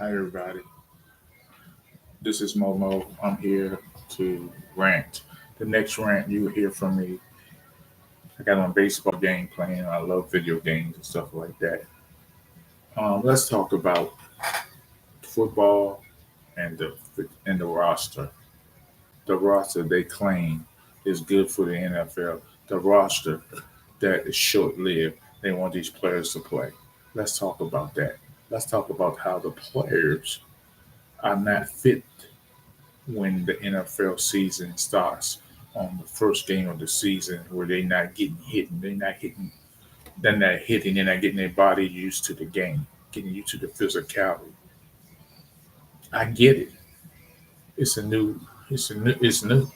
Hi, everybody. This is Moemoe. I'm here to rant. The next rant you will hear from me. I got on baseball game playing. I love video games and stuff like that. Let's talk about football and the roster. The roster they claim is good for the NFL. The roster that is short-lived. They want these players to play. Let's talk about that. Let's talk about how the players are not fit when the NFL season starts on the first game of the season where they're not getting hit and they're not getting their body used to the game, getting used to the physicality. I get it. It's a new it's new.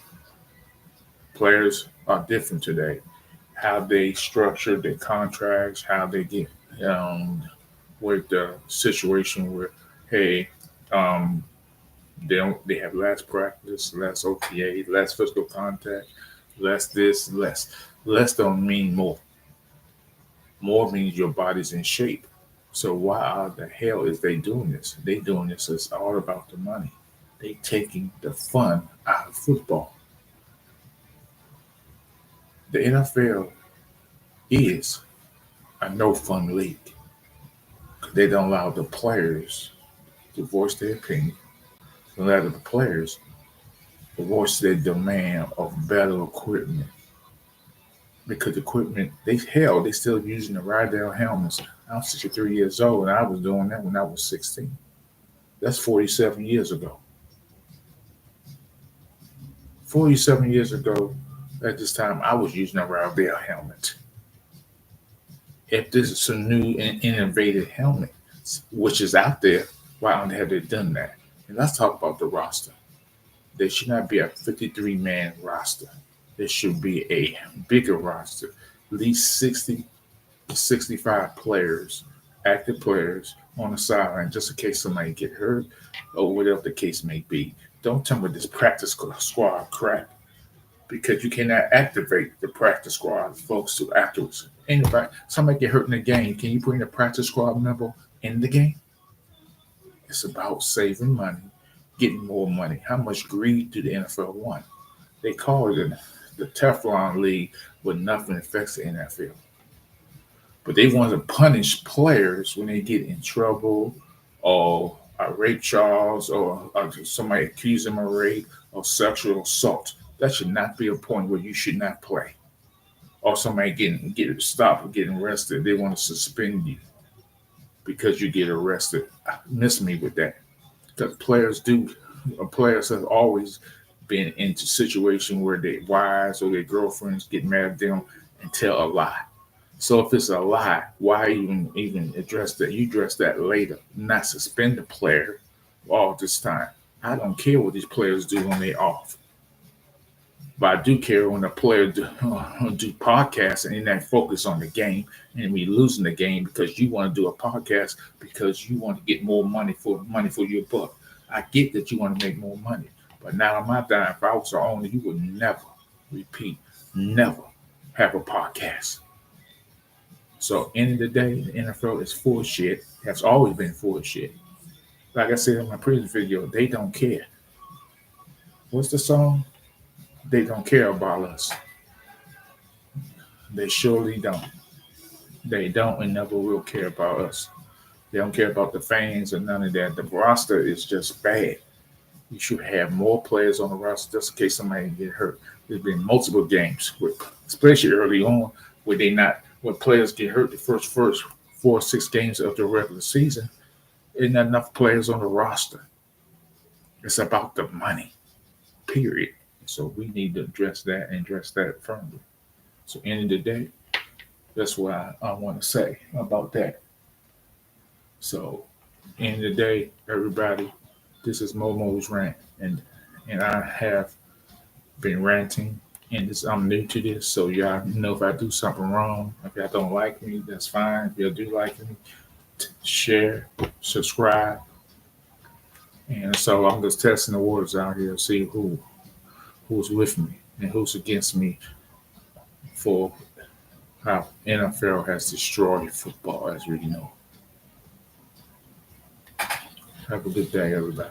Players are different today. How they structure their contracts, how they get um with the situation where hey, um they have less practice, less OTA, less physical contact, less this, less. Less don't mean more. More means your body's in shape. So why the hell is they doing this? They doing this. It's all about the money. They taking the fun out of football. The NFL is a no fun league. They don't allow the players to voice their opinion. They allow the players to voice their demand of better equipment because equipment they still using the Rydell helmets. I'm 63 years old and I was doing that when I was 16. That's 47 years ago. 47 years ago, at this time, I was using a Rydell helmet. If this is a new and innovative helmet, which is out there, why have they done that? And let's talk about the roster. There should not be a 53-man roster. There should be a bigger roster, at least 60 to 65 players, active players on the sideline, just in case somebody get hurt or whatever the case may be. Don't tell me this practice squad crap because you cannot activate the practice squad folks to afterwards. Anybody, somebody get hurt in the game, can you bring the practice squad member in the game? It's about saving money, getting more money. How much greed do the NFL want? They call it the Teflon League, but nothing affects the NFL. But they want to punish players when they get in trouble or rape charge or somebody accuse them of rape or sexual assault. That should not be a point where you should not play. Or somebody get stopped getting arrested. They want to suspend you because you get arrested. Miss me with that. Because players have always been into situation where their wives or their girlfriends get mad at them and tell a lie. So if it's a lie, why even address that? You address that later, not suspend the player all this time. I don't care what these players do when they off, but I do care when a player do podcasts and not focus on the game and we losing the game because you want to do a podcast because you want to get more money for your buck. I get that you want to make more money, but now on my dime, if I was the owner, you would never repeat, never have a podcast. So end of the day, the NFL is full of shit. Has always been full of shit. Like I said in my previous video, they don't care. What's the song? They don't care about us. They surely don't. They don't and never will care about us. They don't care about the fans or none of that. The roster is just bad. You should have more players on the roster just in case somebody get hurt. There's been multiple games, especially early on, where they not when players get hurt the first 4 or 6 games of the regular season. There's not enough players on the roster. It's about the money, period. So we need to address that and address that firmly. So end of the day, that's what I want to say about that. So end of the day, everybody, this is Momo's rant, and I have been ranting, and I'm new to this, so y'all know if I do something wrong, if y'all don't like me, that's fine. If y'all do like me, share, subscribe, and so I'm just testing the waters out here, see who's with me and who's against me for how NFL has destroyed football as we know. Have a good day, everybody.